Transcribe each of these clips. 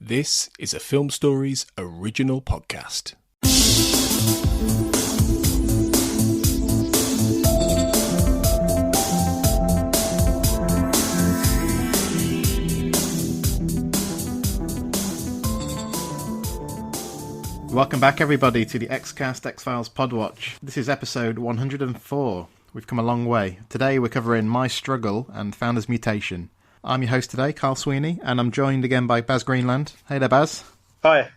This is a Film Stories original podcast. Welcome back, everybody, to the Xcast X-Files Podwatch. This is episode 104. We've come a long way. Today we're covering My Struggle and Founder's Mutation. I'm your host today, Carl Sweeney, and I'm joined again by Baz Greenland. Hey there, Baz. Hi.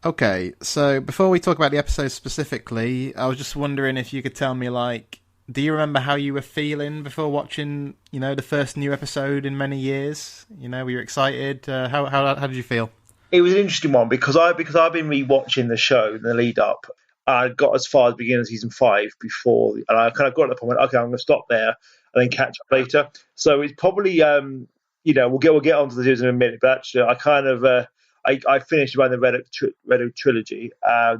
Okay, so before we talk about the episode specifically, I was just wondering if you could tell me, do you remember how you were feeling before watching, the first new episode in many years? Were you excited? How did you feel? It was an interesting one because I've been rewatching the show in the lead up. I got as far as the beginning of season 5 before, and I kind of got to the point where, okay, I'm going to stop there and then catch up later. So it's probably, we'll get onto the season in a minute, but actually I kind of, I finished around the Red trilogy,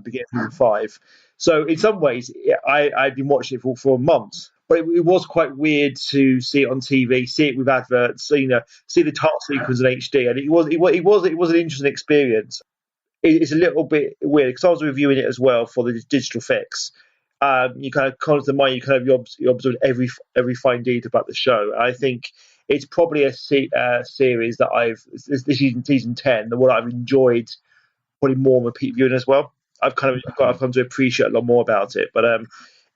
beginning of season 5. So in some ways, I'd been watching it for months. But it was quite weird to see it on TV, see it with adverts, see the title sequence in HD, and it was an interesting experience. It's a little bit weird because I was reviewing it as well for the digital fix. You kind of come to the mind, you observe every fine detail about the show. And I think it's probably a series that this is season 10, the one I've enjoyed probably more on repeat viewing as well. I've come to appreciate a lot more about it, but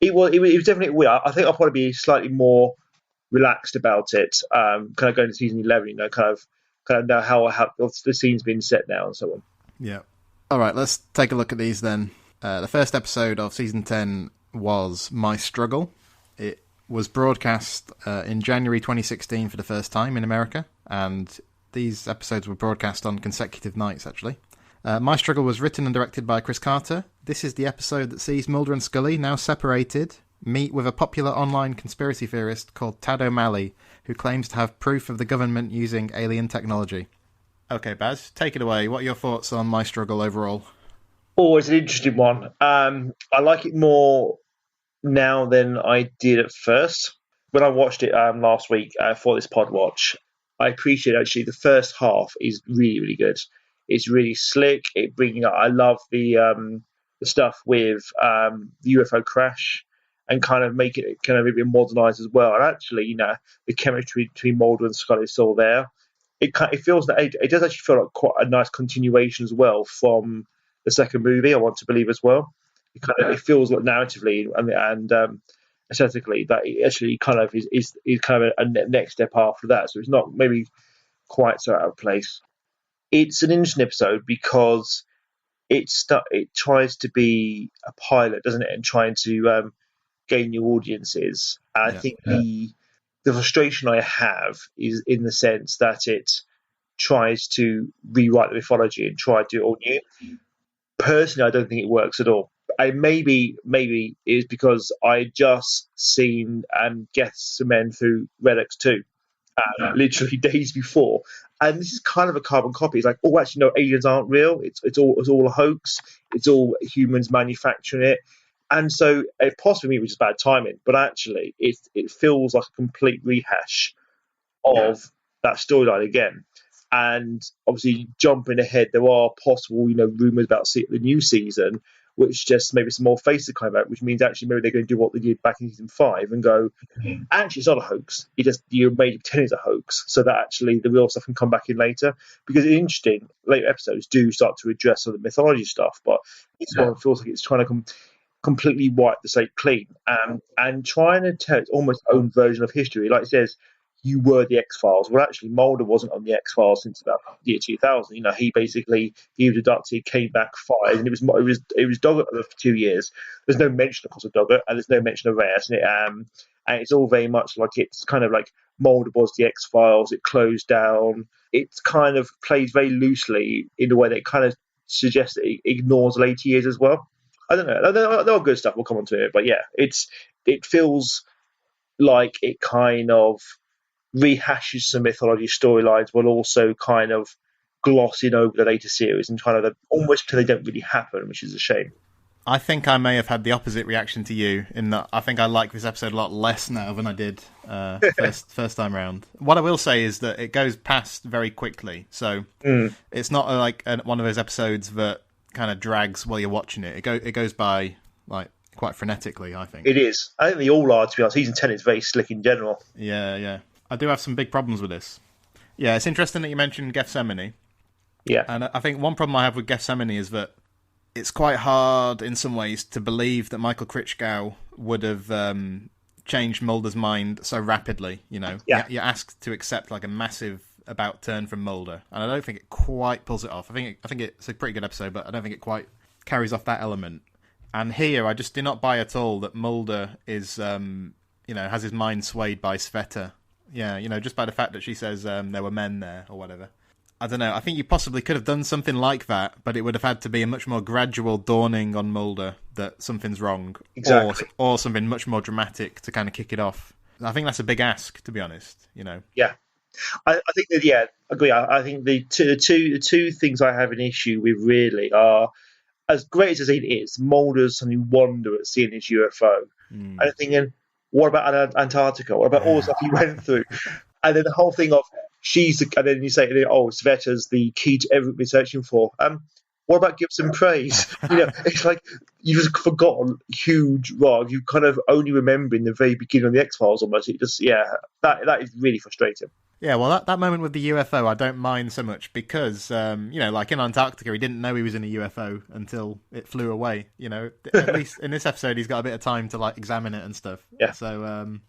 It was definitely weird. I think I'll probably be slightly more relaxed about it. Kind of going to season 11, kind of know how the scene's been set now and so on. Yeah. All right, let's take a look at these then. The first episode of season 10 was My Struggle. It was broadcast in January 2016 for the first time in America, and these episodes were broadcast on consecutive nights, actually. My Struggle was written and directed by Chris Carter. This is the episode that sees Mulder and Scully, now separated, meet with a popular online conspiracy theorist called Tad O'Malley, who claims to have proof of the government using alien technology. Okay, Baz, take it away. What are your thoughts on My Struggle overall? Oh, it's an interesting one. I like it more now than I did at first. When I watched it last week for this Podwatch, I appreciate actually the first half is really, really good. It's really slick. I love the stuff with the UFO crash and kind of make it kind of a bit modernized as well. And actually, the chemistry between Mulder and Scully is still there. It feels that it does actually feel like quite a nice continuation as well from the second movie. I want to believe as well. It feels like narratively and aesthetically that it actually kind of is kind of a next step after that. So it's not maybe quite so out of place. It's an interesting episode because it tries to be a pilot, doesn't it, and trying to gain new audiences. And I think the frustration I have is in the sense that it tries to rewrite the mythology and try to do it all new. Personally, I don't think it works at all. Maybe it's because I just seen Guests of Men through Red X2 literally days before. And this is kind of a carbon copy. It's like, oh, actually, no, aliens aren't real. It's all a hoax. It's all humans manufacturing it. And so it possibly was just bad timing, but actually it feels like a complete rehash of that storyline again. And obviously, jumping ahead, there are possible, rumours about the new season, which just maybe some more faces coming out, which means actually maybe they're going to do what they did back in season 5 and go, actually, it's not a hoax. You made it pretend it's a hoax, so that actually the real stuff can come back in later. Because it's interesting, later episodes do start to address some of the mythology stuff, but this one feels like it's trying to completely wipe the slate clean and trying to tell its almost own version of history. Like it says, you were the X-Files. Well, actually, Mulder wasn't on the X-Files since about the year 2000. He was abducted, came back, fired, and it was Doggett for 2 years. There's no mention, of course, of Doggett, and there's no mention of Reyes. And it's all very much like it's kind of like Mulder was the X-Files. It closed down. It kind of plays very loosely in a way that it kind of suggests that it ignores later years as well. I don't know. There are good stuff. We'll come on to it, but yeah, it feels like it kind of rehashes some mythology storylines while also kind of glossing over the later series and kind of almost till they don't really happen, which is a shame. I think I may have had the opposite reaction to you in that I think I like this episode a lot less now than I did first time round. What I will say is that it goes past very quickly, so it's not like one of those episodes that kind of drags while you're watching it. It goes by like quite frenetically, I think. It is. I think they all are, to be honest. Season 10 is very slick in general. Yeah. I do have some big problems with this. Yeah, it's interesting that you mentioned Gethsemane. Yeah. And I think one problem I have with Gethsemane is that it's quite hard in some ways to believe that Michael Critchgau would have changed Mulder's mind so rapidly. You know, you're asked to accept like a massive about turn from Mulder, and I don't think it quite pulls it off. I think it's a pretty good episode, but I don't think it quite carries off that element. And here, I just do not buy at all that Mulder is, has his mind swayed by Sveta. Yeah, just by the fact that she says there were men there or whatever. I don't know. I think you possibly could have done something like that, but it would have had to be a much more gradual dawning on Mulder that something's wrong. Exactly. Or something much more dramatic to kind of kick it off. I think that's a big ask, to be honest. Yeah. I think that, agree. I think the two things I have an issue with really are, as great as it is, Mulder's suddenly wonder at seeing his UFO. And I'm thinking, what about Antarctica? What about all the stuff he went through? And then the whole thing of, and then you say, Sveta's the key to everything we're searching for. What about Gibson Praise? It's like you've just forgotten huge rod. You kind of only remember in the very beginning of the X-Files almost. It just, that is really frustrating. Yeah, well, that moment with the UFO, I don't mind so much because, like in Antarctica, he didn't know he was in a UFO until it flew away. At least in this episode, he's got a bit of time to like examine it and stuff. Yeah. So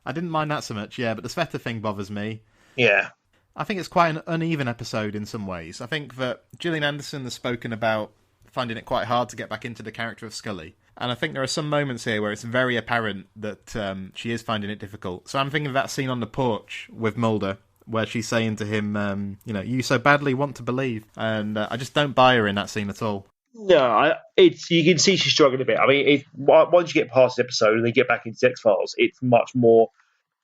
I didn't mind that so much. Yeah, but the Sveta thing bothers me. Yeah. I think it's quite an uneven episode in some ways. I think that Gillian Anderson has spoken about finding it quite hard to get back into the character of Scully. And I think there are some moments here where it's very apparent that she is finding it difficult. So I'm thinking of that scene on the porch with Mulder, where she's saying to him, you so badly want to believe. And I just don't buy her in that scene at all. No, you can see she's struggling a bit. I mean, once you get past the episode and then get back into the X-Files, it's much more,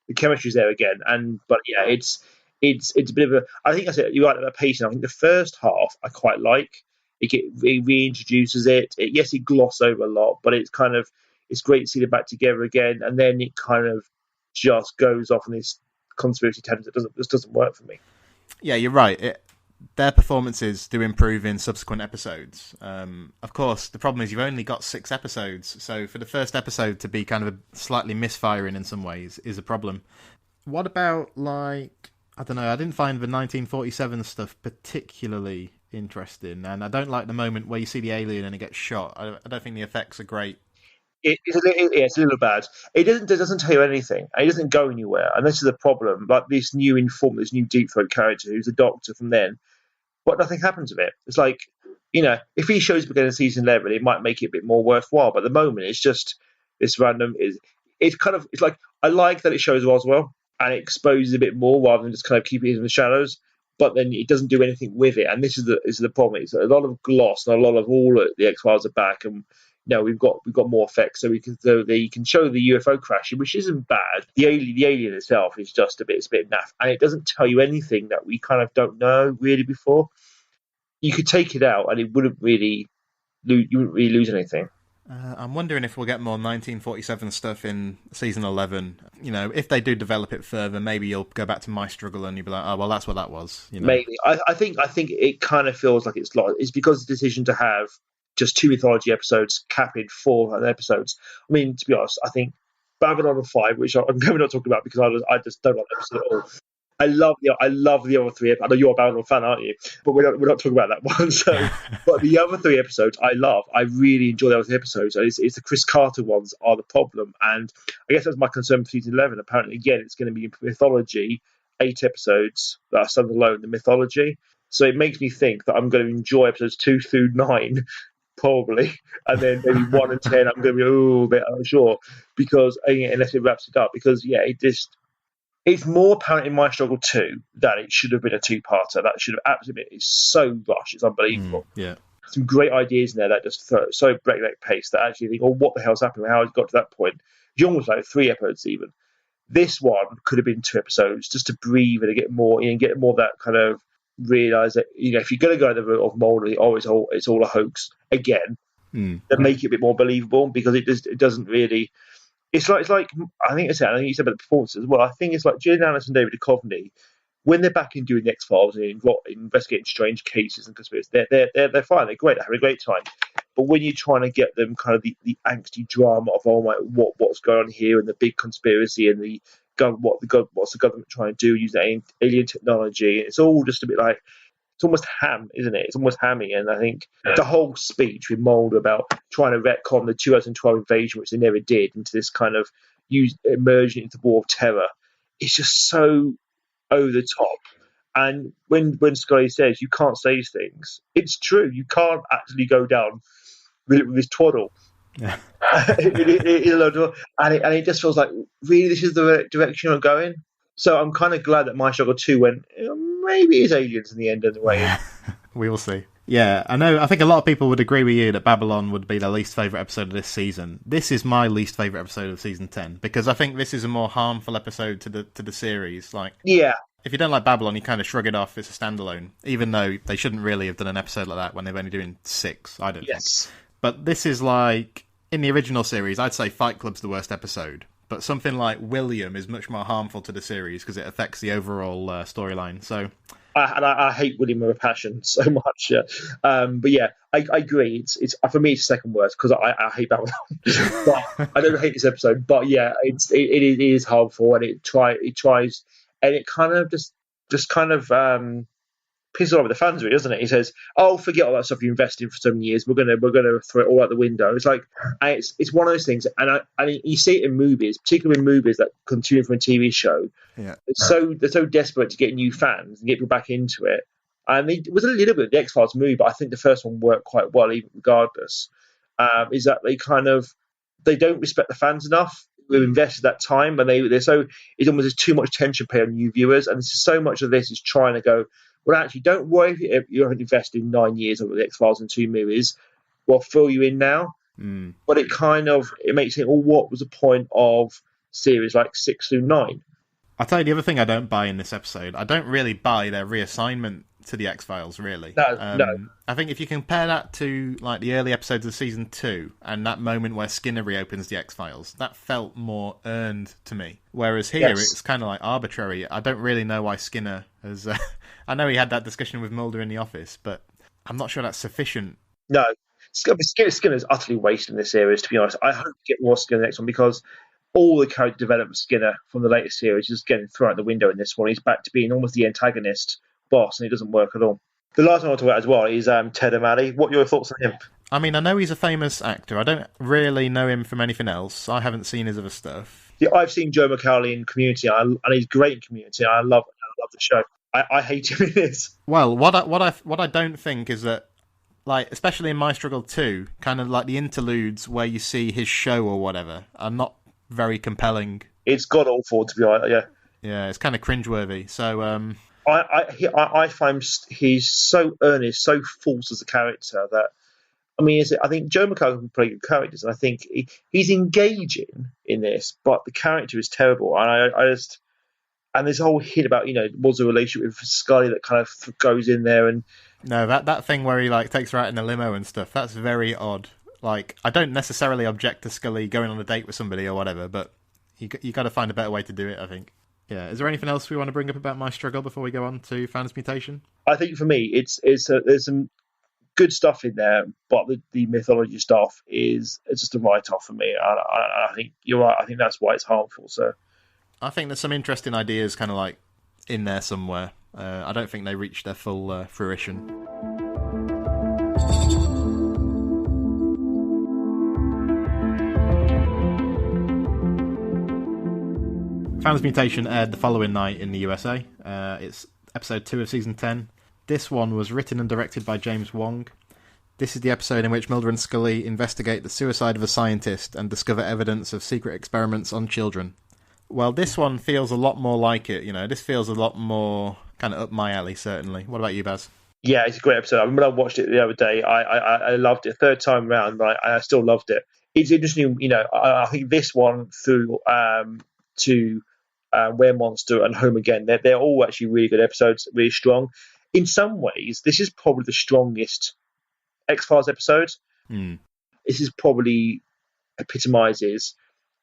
the chemistry's there again. But it's a bit of a, I think I said, you're right at that pacing. I think the first half I quite like. It reintroduces it. Yes, it gloss over a lot, but it's great to see them back together again. And then it kind of just goes off on this conspiracy tangent that doesn't work for me. Yeah, you're right. Their performances do improve in subsequent episodes. Of course, the problem is you've only got 6 episodes, so for the first episode to be kind of slightly misfiring in some ways is a problem. What about, like, I don't know, I didn't find the 1947 stuff particularly interesting, and I don't like the moment where you see the alien and it gets shot. I don't think the effects are great. It's a little bad. It doesn't tell you anything. It doesn't go anywhere, and this is the problem. Like this new deep throat character who's a doctor from then, but nothing happens with it. It's like, if he shows up again in season 11, it might make it a bit more worthwhile. But at the moment, it's just this random. It's like I like that it shows Roswell and it exposes a bit more rather than just kind of keeping it in the shadows. But then it doesn't do anything with it, and this is the problem. It's a lot of gloss and a lot of all the X-Files are back, and we've got more effects, so you can show the UFO crashing, which isn't bad. The alien itself is just a bit naff, and it doesn't tell you anything that we kind of don't know really before. You could take it out, and you wouldn't really lose anything. I'm wondering if we'll get more 1947 stuff in season 11. If they do develop it further, maybe you'll go back to My Struggle and you'll be like, oh, well, that's what that was. Maybe. I think it kind of feels like it's because of the decision to have just 2 mythology episodes capping 4 episodes. I mean, to be honest, I think Babylon 5, which I'm not talking about because I just don't like the episode at all. I love the other 3. I know you're a Babylon fan, aren't you? But we're not talking about that one. So, but the other 3 episodes I love. I really enjoy those episodes. It's the Chris Carter ones are the problem, and I guess that's my concern for season 11. Apparently, again, it's going to be mythology, 8 episodes that are standalone, the mythology. So it makes me think that I'm going to enjoy episodes 2 through 9. Probably, and then maybe 1 and 10 I'm going to be a little bit unsure because unless it wraps it up, because it's more apparent in My Struggle 2 that it should have been a 2-parter. That should have absolutely been. It's so rushed, it's unbelievable. Yeah, some great ideas in there that just so breakneck pace that I actually think, what the hell's happening? How has it got to that point? You almost like 3 episodes even. This one could have been 2 episodes just to breathe and get more of that kind of realize that if you're going to go the route of Mulder, it's all a hoax again. that make it a bit more believable, because it doesn't really. It's like I think you said about the performances as well. I think it's like Gillian Anderson, David Duchovny, when they're back in doing the X Files and investigating strange cases and conspiracies, they're fine. They're great. They're having a great time. But when you're trying to get them kind of the angsty drama of what's going on here, and the big conspiracy, and what's the government trying to do using alien technology, it's all just a bit like, it's almost ham, isn't it? It's almost hammy. And I think the whole speech with Mulder about trying to retcon the 2012 invasion, which they never did, into this kind of emerging into War of Terror, it's just so over the top. And when Scully says you can't say these things, it's true. You can't actually go down with this twaddle. Yeah. And it just feels like, really, this is the direction I'm going. So I'm kind of glad that My Struggle 2 went, maybe it's aliens in the end anyway. We will see. Yeah, I think a lot of people would agree with you that Babylon would be their least favourite episode of this season. This is my least favourite episode of season 10, because I think this is a more harmful episode to the series. Like, yeah. If you don't like Babylon, you kind of shrug it off. It's a standalone, even though they shouldn't really have done an episode like that when they've only doing 6, I don't think. But this is like, in the original series, I'd say Fight Club's the worst episode. But something like William is much more harmful to the series because it affects the overall storyline. So, I hate William with a passion so much. Yeah. But yeah, I agree. It's for me, it's second worst because I hate Babylon. But I don't hate this episode. But yeah, it is harmful, and it tries, and it kind of just kind of pisses off with the fans, really, doesn't it? He says, "Oh, forget all that stuff you invested in for so many years. We're gonna throw it all out the window." It's like, it's one of those things, and you see it in movies, particularly in movies that continue from a TV show. Yeah, they're so desperate to get new fans and get people back into it. And it was a little bit of the X-Files movie, but I think the first one worked quite well, even regardless. Is that they don't respect the fans enough who invested that time, and it's almost too much tension paid on new viewers, and so much of this is trying to go, well, actually, don't worry if you haven't invested in 9 years of the X-Files and 2 movies. We'll fill you in now. But it makes it, well, what was the point of series like 6 through 9? I'll tell you the other thing I don't buy in this episode. I don't really buy their reassignment to the X-Files, really. No. I think if you compare that to like the early episodes of season 2 and that moment where Skinner reopens the X-Files, that felt more earned to me. Whereas here, It's kind of like arbitrary. I don't really know why Skinner has... I know he had that discussion with Mulder in the office, but I'm not sure that's sufficient. No. Skinner's utterly wasted in this series, to be honest. I hope to get more Skinner next one, because all the character development of Skinner from the latest series is getting thrown out the window in this one. He's back to being almost the antagonist boss, and it doesn't work at all. The last one I want to talk about as well is Ted O'Malley. What are your thoughts on him? I mean, I know he's a famous actor. I don't really know him from anything else. I haven't seen his other stuff. Yeah, I've seen Joe McCarley in Community, and he's great in Community. I love the show. I hate him in this. Well, what I don't think is that, like, especially in My Struggle 2, kind of like the interludes where you see his show or whatever are not very compelling. It's god awful, to be honest. Yeah. Yeah, it's kind of cringeworthy. So, I find he's so earnest, so false as a character that, I mean, I think Joe McCarthy can play good characters, and I think he's engaging in this, but the character is terrible. And and this whole hit about, was a relationship with Scully that kind of goes in there, and no, that thing where he like takes her out in the limo and stuff, that's very odd. Like, I don't necessarily object to Scully going on a date with somebody or whatever, but you got to find a better way to do it, I think. Yeah. Is there anything else we want to bring up about My Struggle before we go on to Founders Mutation? I think for me, there's some good stuff in there, but the mythology stuff it's just a write-off for me. I think you're right. I think that's why it's harmful. So I think there's some interesting ideas kind of like in there somewhere. I don't think they reach their full fruition. Founders Mutation aired the following night in the USA. It's episode 2 of season 10. This one was written and directed by James Wong. This is the episode in which Mulder and Scully investigate the suicide of a scientist and discover evidence of secret experiments on children. Well, this one feels a lot more like it. This feels a lot more kind of up my alley, certainly. What about you, Baz? Yeah, it's a great episode. I remember I watched it the other day. I loved it. Third time round, but I still loved it. It's interesting, I think this one through to Where Monster and Home Again, they're all actually really good episodes, really strong. In some ways, this is probably the strongest X-Files episode. this is probably epitomizes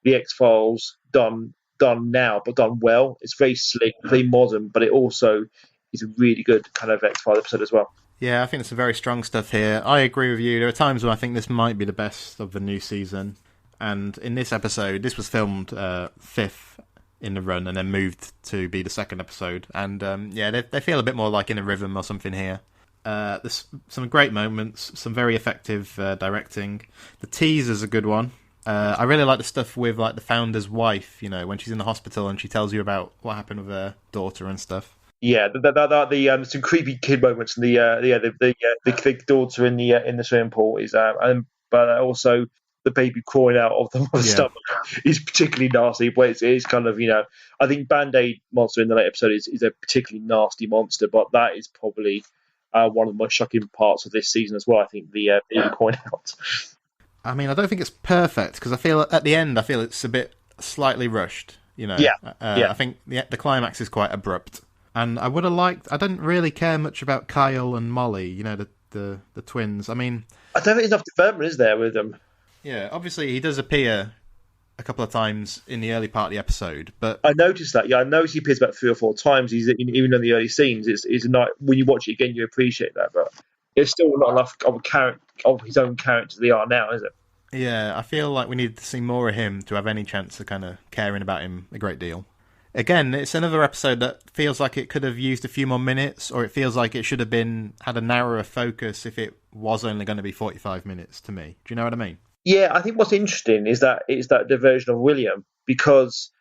the X-Files done now, but done well. It's very slick, very modern, but it also is a really good kind of X-Files episode as well. Yeah, I think there's some very strong stuff here. I agree with you. There are times when I think this might be the best of the new season. And in this episode, this was filmed fifth in the run and then moved to be the second episode. And they feel a bit more like in a rhythm or something here. There's some great moments, some very effective directing. The teaser's a good one. I really like the stuff with like the founder's wife, when she's in the hospital and she tells you about what happened with her daughter and stuff. Yeah, the some creepy kid moments, and the daughter in the swimming pool is, but also the baby crawling out of the stomach is particularly nasty. But it's kind of I think Band-Aid monster in the late episode is a particularly nasty monster, but that is probably one of the most shocking parts of this season as well. I think the baby crawling out. I mean, I don't think it's perfect because I feel at the end it's a bit slightly rushed. I think the climax is quite abrupt. And I would have liked. I didn't really care much about Kyle and Molly. The twins. I mean, I don't think there's enough development, is there, with them? Yeah, obviously he does appear a couple of times in the early part of the episode, but I noticed that. Yeah, I noticed he appears about 3 or 4 times. Even in the early scenes. It's not when you watch it again, you appreciate that, but it's still not enough of his own character they are now, is it? Yeah, I feel like we need to see more of him to have any chance of kind of caring about him a great deal. Again, it's another episode that feels like it could have used a few more minutes, or it feels like it should have had a narrower focus if it was only going to be 45 minutes to me. Do you know what I mean? Yeah, I think what's interesting is that diversion of William, because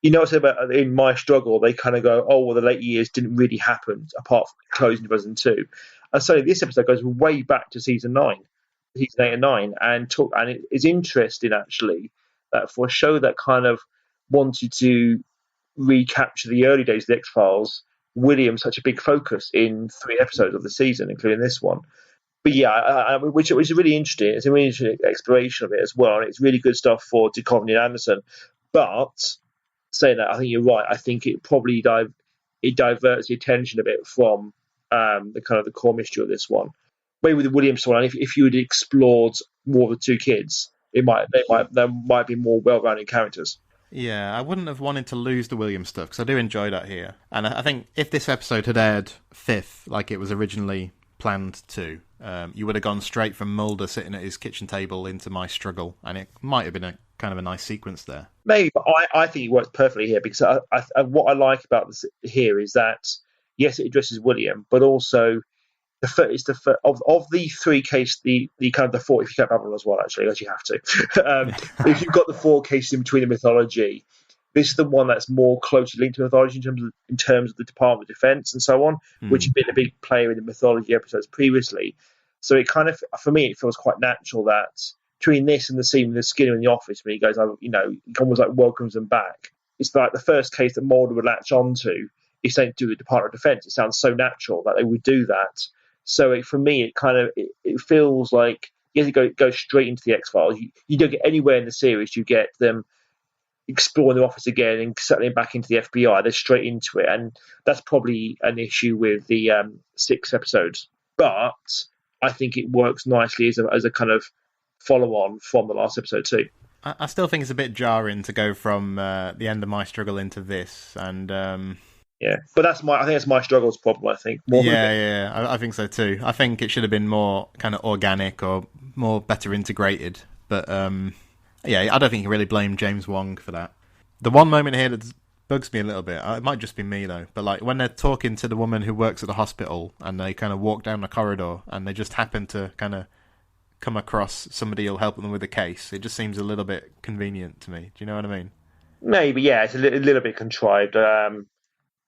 I said about in My Struggle, they kind of go, oh, well, the late years didn't really happen apart from closing 2002. And so this episode goes way back to season 8 and 9, and it is interesting, actually, that for a show that kind of wanted to recapture the early days of the X-Files, William's such a big focus in 3 episodes of the season, including this one. But yeah, which is really interesting. It's a really interesting exploration of it as well, and it's really good stuff for Duchovny and Anderson. But saying that, I think you're right. I think it probably diverts the attention a bit from the kind of the core mystery of this one. Maybe with the Williams one, if you had explored more of the 2 kids, there might be more well-rounded characters. Yeah, I wouldn't have wanted to lose the Williams stuff because I do enjoy that here. And I think if this episode had aired 5th, like it was originally planned to, you would have gone straight from Mulder sitting at his kitchen table into My Struggle, and it might have been a kind of a nice sequence there. Maybe, but I think it works perfectly here because what I like about this here is that yes, it addresses William, but also of the 3 cases, the kind of the 4, if you count Babylon as well, actually, as you have to. If you've got the 4 cases in between the mythology, this is the one that's more closely linked to mythology in terms of the Department of Defense and so on, which had been a big player in the mythology episodes previously. So it kind of, for me, it feels quite natural that between this and the scene with Skinner in the office, when he goes, he almost like welcomes them back. It's like the first case that Mulder would latch onto is something to do with the Department of Defense. It sounds so natural that they would do that. So for me, it kind of it feels like you go straight into the X-Files. You don't get anywhere in the series. You get them exploring the office again and settling back into the FBI. They're straight into it, and that's probably an issue with the 6 episodes. But I think it works nicely as a kind of follow-on from the last episode too. I still think it's a bit jarring to go from the end of My Struggle into this, and. Yeah, but I think that's My Struggle's problem, I think. I think so too. I think it should have been more kind of organic or more better integrated. But I don't think you can really blame James Wong for that. The one moment here that bugs me a little bit, it might just be me though, but like when they're talking to the woman who works at the hospital and they kind of walk down the corridor and they just happen to kind of come across somebody who'll help them with the case, it just seems a little bit convenient to me. Do you know what I mean? Maybe, yeah, it's a little bit contrived.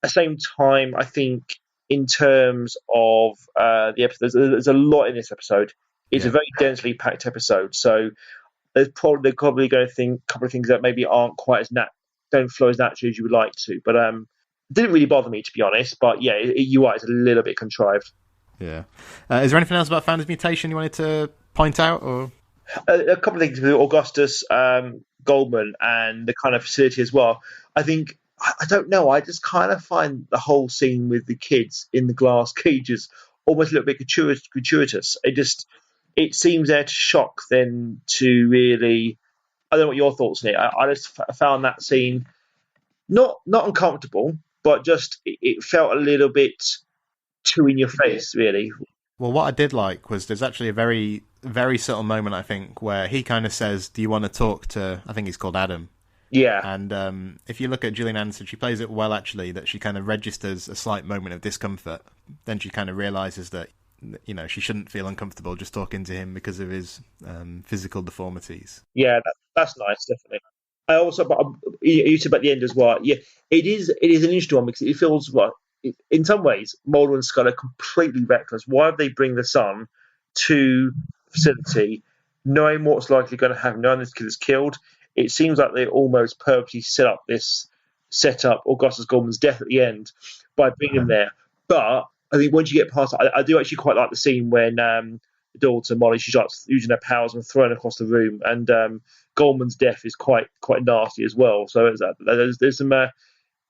At the same time, I think in terms of the episode, there's a lot in this episode. It's a very densely packed episode, so they're probably going to think a couple of things that maybe aren't quite don't flow as naturally as you would like to. But it didn't really bother me, to be honest. But yeah, you're right, it's a little bit contrived. Yeah. Is there anything else about Founder's Mutation you wanted to point out? Or a couple of things with Augustus Goldman and the kind of facility as well. I think. I don't know. I just kind of find the whole scene with the kids in the glass cages almost a little bit gratuitous. it seems there to shock than to really. I don't know what your thoughts on it. I just found that scene not uncomfortable, but just it felt a little bit too in your face, really. Well, what I did like was there's actually a very, very subtle moment, I think, where he kind of says, do you want to talk to, I think he's called Adam. Yeah. And if you look at Gillian Anderson, she plays it well, actually, that she kind of registers a slight moment of discomfort. Then she kind of realises that, she shouldn't feel uncomfortable just talking to him because of his physical deformities. Yeah, that's nice, definitely. I also, but you said about the end as well. Yeah, it is an interesting one because it feels like, in some ways, Mulder and Scully are completely reckless. Why would they bring the son to the facility, knowing what's likely going to happen, knowing this kid is killed? It seems like they almost purposely set up Augustus Goldman's death at the end by bringing him there. But I think once you get past, I do actually quite like the scene when the daughter Molly, she starts using her powers and throwing across the room, and Goldman's death is quite nasty as well. So there's some.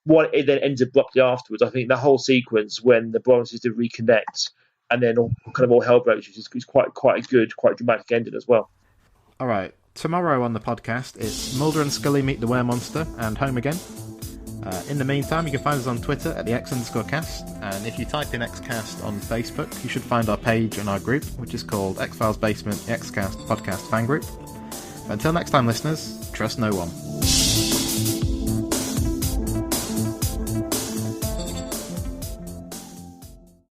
What it then ends abruptly afterwards. I think the whole sequence when the brothers to reconnect and then all hell breaks loose is quite a good, quite dramatic ending as well. All right, tomorrow on the podcast, it's Mulder and Scully meet the Weremonster and home again. In the meantime, you can find us on Twitter at the X_cast, and if you type in Xcast on Facebook, you should find our page and our group, which is called X-Files Basement, the Xcast Podcast Fan Group. But until next time, listeners, trust no one.